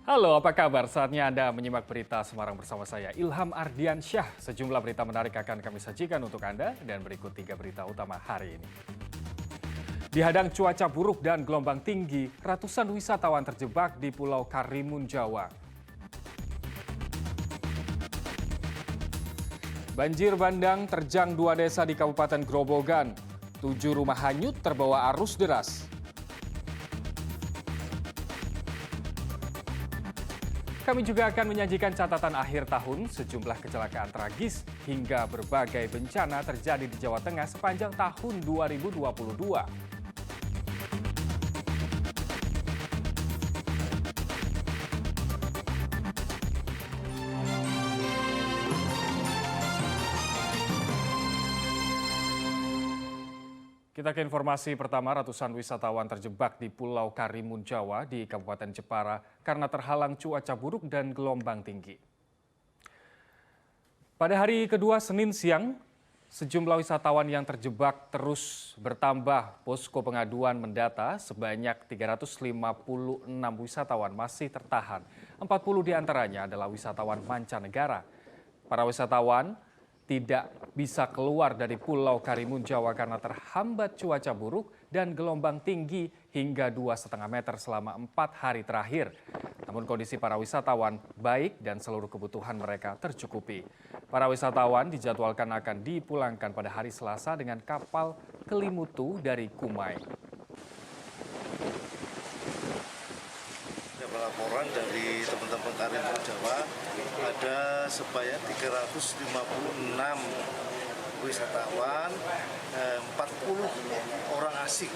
Halo, apa kabar? Saatnya Anda menyimak berita Semarang bersama saya, Ilham Ardiansyah. Sejumlah berita menarik akan kami sajikan untuk Anda dan berikut 3 berita utama hari ini. Dihadang cuaca buruk dan gelombang tinggi, ratusan wisatawan terjebak di Pulau Karimun, Jawa. Banjir bandang terjang 2 desa di Kabupaten Grobogan. 7 rumah hanyut terbawa arus deras. Kami juga akan menyajikan catatan akhir tahun, sejumlah kecelakaan tragis hingga berbagai bencana terjadi di Jawa Tengah sepanjang tahun 2022. Kita ke informasi pertama, ratusan wisatawan terjebak di Pulau Karimun, Jawa di Kabupaten Jepara karena terhalang cuaca buruk dan gelombang tinggi. Pada hari kedua Senin siang, sejumlah wisatawan yang terjebak terus bertambah. Posko pengaduan mendata sebanyak 356 wisatawan masih tertahan. 40 diantaranya adalah wisatawan mancanegara. Para wisatawan tidak bisa keluar dari Pulau Karimun, Jawa karena terhambat cuaca buruk dan gelombang tinggi hingga 2,5 meter selama 4 hari terakhir. Namun kondisi para wisatawan baik dan seluruh kebutuhan mereka tercukupi. Para wisatawan dijadwalkan akan dipulangkan pada hari Selasa dengan kapal Kelimutu dari Kumai. Laporan dari teman-teman Karimun Jawa ada sebanyak 356 wisatawan, 40 orang asing,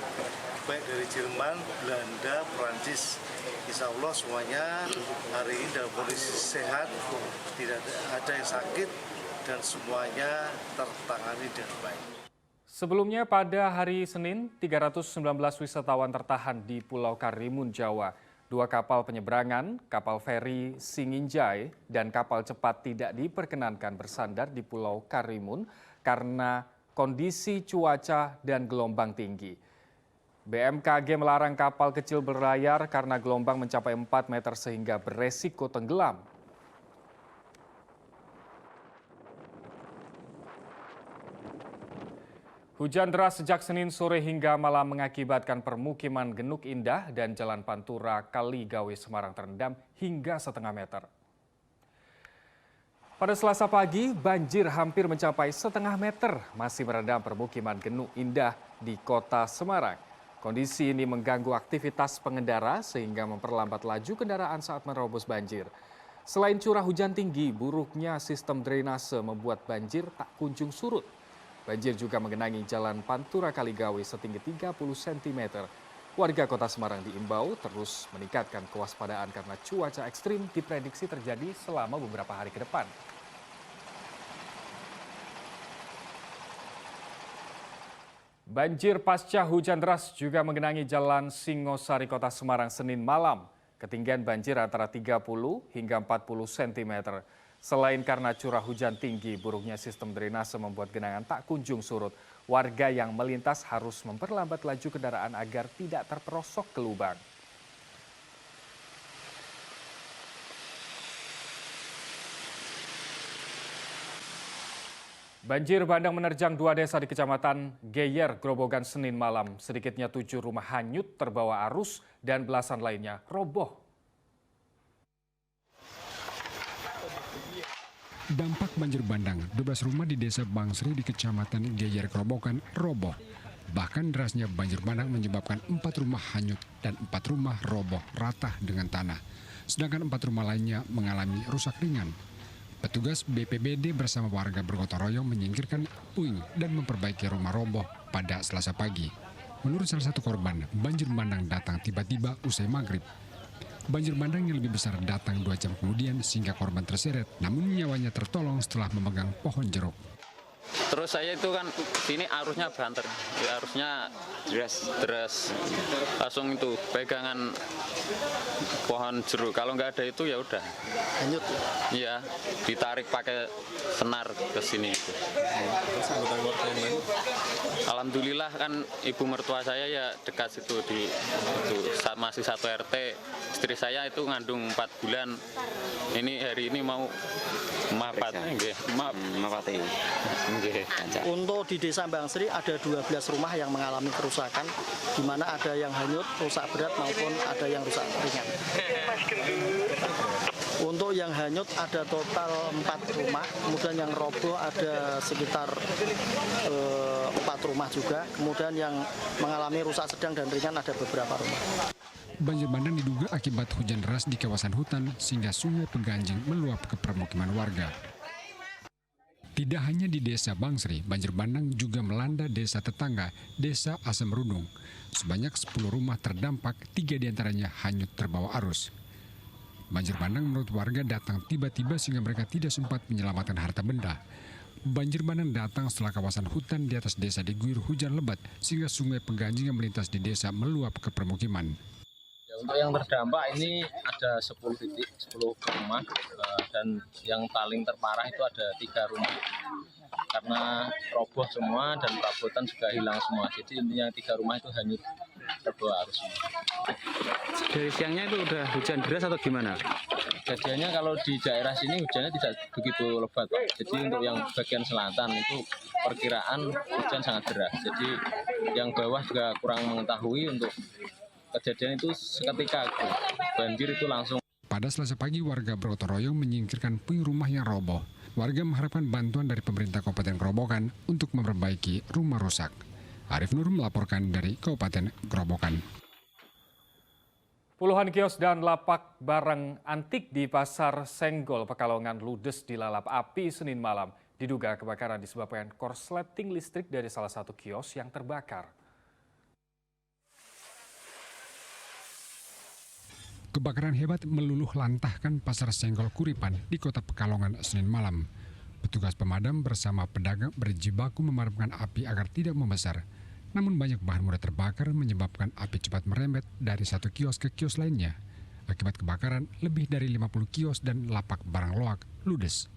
baik dari Jerman, Belanda, Perancis. Insya Allah semuanya hari ini dalam kondisi sehat, tidak ada yang sakit dan semuanya tertangani dengan baik. Sebelumnya pada hari Senin, 319 wisatawan tertahan di Pulau Karimun, Jawa. 2 kapal penyeberangan, kapal feri Singinjai, dan kapal cepat tidak diperkenankan bersandar di Pulau Karimun karena kondisi cuaca dan gelombang tinggi. BMKG melarang kapal kecil berlayar karena gelombang mencapai 4 meter sehingga beresiko tenggelam. Hujan deras sejak Senin sore hingga malam mengakibatkan permukiman Genuk Indah dan Jalan Pantura Kaligawe Semarang terendam hingga setengah meter. Pada Selasa pagi, banjir hampir mencapai setengah meter masih merendam permukiman Genuk Indah di kota Semarang. Kondisi ini mengganggu aktivitas pengendara sehingga memperlambat laju kendaraan saat menerobos banjir. Selain curah hujan tinggi, buruknya sistem drainase membuat banjir tak kunjung surut. Banjir juga mengenangi Jalan Pantura Kaligawe setinggi 30 cm. Warga kota Semarang diimbau terus meningkatkan kewaspadaan karena cuaca ekstrim diprediksi terjadi selama beberapa hari ke depan. Banjir pasca hujan deras juga mengenangi Jalan Singosari kota Semarang Senin malam. Ketinggian banjir antara 30 hingga 40 cm. Selain karena curah hujan tinggi, buruknya sistem drainase membuat genangan tak kunjung surut. Warga yang melintas harus memperlambat laju kendaraan agar tidak terperosok ke lubang. Banjir bandang menerjang 2 desa di Kecamatan Geyer, Grobogan Senin malam. Sedikitnya 7 rumah hanyut terbawa arus dan belasan lainnya roboh. Dampak banjir bandang, 12 rumah di desa Bangsri di Kecamatan Geyer Grobogan roboh. Bahkan derasnya banjir bandang menyebabkan 4 rumah hanyut dan 4 rumah roboh rata dengan tanah. Sedangkan 4 rumah lainnya mengalami rusak ringan. Petugas BPBD bersama warga bergotong royong menyingkirkan puing dan memperbaiki rumah roboh pada Selasa pagi. Menurut salah satu korban, banjir bandang datang tiba-tiba usai maghrib. Banjir bandang yang lebih besar datang 2 jam kemudian sehingga korban terseret, namun nyawanya tertolong setelah memegang pohon jeruk. Terus saya itu kan sini arusnya banter, arusnya deras, langsung itu pegangan pohon jeruk. Kalau nggak ada itu ya udah Hanyut. ya ditarik pakai senar ke sini itu. Alhamdulillah kan ibu mertua saya ya dekat situ masih satu RT. Istri saya itu ngandung 4 bulan. Ini hari ini mau mapati. Untuk di Desa Bangsri ada 12 rumah yang mengalami kerusakan, di mana ada yang hanyut, rusak berat maupun ada yang rusak ringan. Untuk yang hanyut ada total 4 rumah, kemudian yang roboh ada sekitar 4 rumah juga, kemudian yang mengalami rusak sedang dan ringan ada beberapa rumah. Banjir bandang diduga akibat hujan deras di kawasan hutan sehingga sungai Peganjing meluap ke permukiman warga. Tidak hanya di Desa Bangsri, banjir bandang juga melanda desa tetangga, Desa Asem Rundung. Sebanyak 10 rumah terdampak, 3 diantaranya hanyut terbawa arus. Banjir bandang menurut warga datang tiba-tiba sehingga mereka tidak sempat menyelamatkan harta benda. Banjir bandang datang setelah kawasan hutan di atas desa diguyur hujan lebat sehingga sungai Peganjing yang melintas di desa meluap ke permukiman. Untuk yang terdampak ini ada 10 titik, 10 rumah, dan yang paling terparah itu ada 3 rumah. Karena roboh semua dan perabotan juga hilang semua. Jadi intinya 3 rumah itu hanyut terbawa arus semua. Dari siangnya itu udah hujan deras atau gimana? Kejadiannya kalau di daerah sini hujannya tidak begitu lebat, Pak. Jadi untuk yang bagian selatan itu perkiraan hujan sangat deras. Jadi yang bawah juga kurang mengetahui untuk kejadian itu seketika banjir itu langsung. Pada Selasa pagi warga bergotong royong menyingkirkan puing rumah yang roboh. Warga mengharapkan bantuan dari pemerintah Kabupaten Grobogan untuk memperbaiki rumah rusak. Arif Nur melaporkan dari Kabupaten Grobogan. Puluhan kios dan lapak barang antik di Pasar Senggol, Pekalongan ludes dilalap api Senin malam. Diduga kebakaran disebabkan korsleting listrik dari salah satu kios yang terbakar. Kebakaran hebat meluluh lantahkan Pasar Senggol Kuripan di Kota Pekalongan Senin malam. Petugas pemadam bersama pedagang berjibaku memadamkan api agar tidak membesar. Namun banyak bahan mudah terbakar menyebabkan api cepat merembet dari satu kios ke kios lainnya. Akibat kebakaran, lebih dari 50 kios dan lapak barang loak ludes.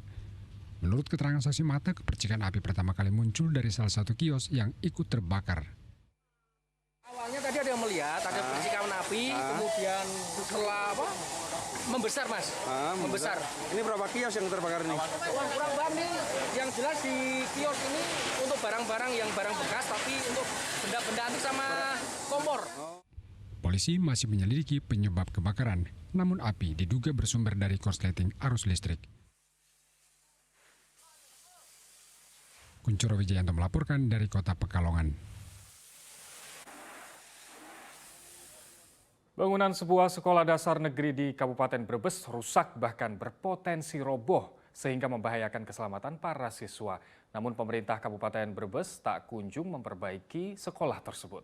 Menurut keterangan saksi mata, percikan api pertama kali muncul dari salah satu kios yang ikut terbakar. Awalnya tadi ada yang melihat, ada percikan api, kemudian setelah membesar, Mas. Membesar. Ini berapa kios yang terbakar nih? Wah, kurang paham nih. Yang jelas di kios ini untuk barang-barang yang barang bekas, tapi untuk benda-benda antik sama kompor. Polisi masih menyelidiki penyebab kebakaran, namun api diduga bersumber dari korsleting arus listrik. Kuncoro Wijayanto melaporkan dari Kota Pekalongan. Bangunan sebuah sekolah dasar negeri di Kabupaten Brebes rusak bahkan berpotensi roboh sehingga membahayakan keselamatan para siswa. Namun pemerintah Kabupaten Brebes tak kunjung memperbaiki sekolah tersebut.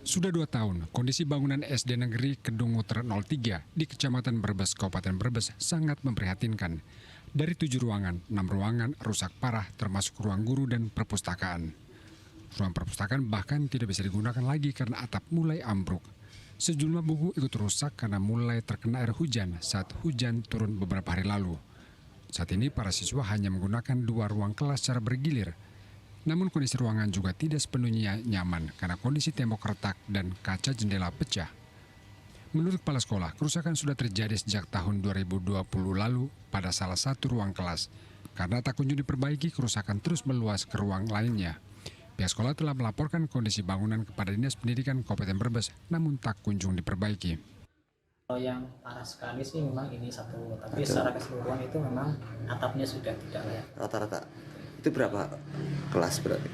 Sudah 2 tahun, kondisi bangunan SD Negeri Kedunguter 03 di Kecamatan Brebes, Kabupaten Brebes sangat memprihatinkan. Dari 7 ruangan, 6 ruangan rusak parah termasuk ruang guru dan perpustakaan. Ruang perpustakaan bahkan tidak bisa digunakan lagi karena atap mulai ambruk. Sejumlah buku ikut rusak karena mulai terkena air hujan saat hujan turun beberapa hari lalu. Saat ini para siswa hanya menggunakan 2 ruang kelas secara bergilir. Namun kondisi ruangan juga tidak sepenuhnya nyaman karena kondisi tembok retak dan kaca jendela pecah. Menurut kepala sekolah, kerusakan sudah terjadi sejak tahun 2020 lalu pada salah satu ruang kelas. Karena tak kunjung diperbaiki, kerusakan terus meluas ke ruang lainnya. Pihak sekolah telah melaporkan kondisi bangunan kepada Dinas Pendidikan Kabupaten Brebes, namun tak kunjung diperbaiki. Kalau yang parah sekali sih memang ini satu, tapi secara keseluruhan itu memang atapnya sudah tidak layak. Rata-rata itu berapa kelas berarti?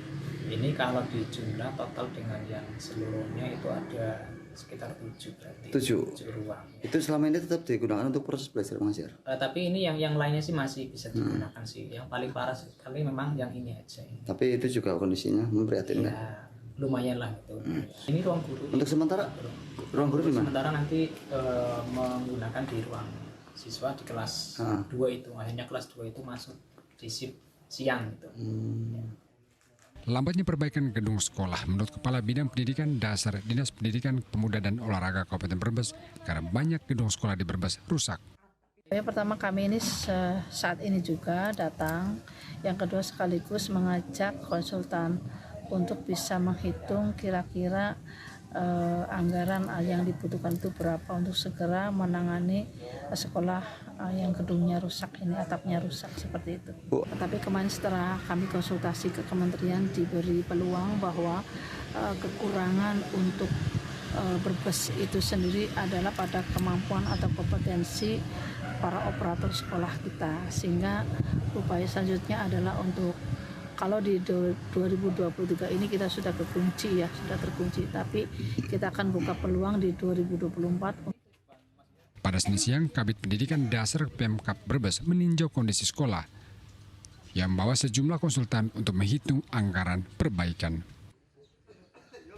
Ini kalau dijumlah total dengan yang seluruhnya itu ada sekitar 7 berarti. 7 ruang. Itu selama ini tetap digunakan untuk proses belajar mengajar. Tapi ini yang lainnya sih masih bisa digunakan sih. Yang paling parah sekali memang yang ini aja. Tapi itu juga kondisinya memprihatinkan. Ya, lumayan lah gitu. Ini ruang guru. Untuk sementara ruang guru di mana? Sementara nanti menggunakan di ruang siswa di kelas 2 itu. Akhirnya kelas 2 itu masuk di shift siang gitu. Lambatnya perbaikan gedung sekolah menurut Kepala Bidang Pendidikan Dasar Dinas Pendidikan Pemuda dan Olahraga Kabupaten Brebes karena banyak gedung sekolah di Brebes rusak. Yang pertama kami ini saat ini juga datang, yang kedua sekaligus mengajak konsultan untuk bisa menghitung kira-kira anggaran yang dibutuhkan itu berapa untuk segera menangani sekolah yang gedungnya rusak ini, atapnya rusak seperti itu. Tapi kemarin setelah kami konsultasi ke kementerian diberi peluang bahwa kekurangan untuk Brebes itu sendiri adalah pada kemampuan atau kompetensi para operator sekolah kita, sehingga upaya selanjutnya adalah untuk kalau di 2023 ini kita sudah terkunci ya, sudah terkunci, tapi kita akan buka peluang di 2024. Pada Senin siang, Kabid Pendidikan Dasar Pemkab Brebes meninjau kondisi sekolah yang membawa sejumlah konsultan untuk menghitung anggaran perbaikan.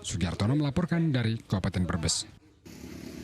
Sugiartono melaporkan dari Kabupaten Brebes.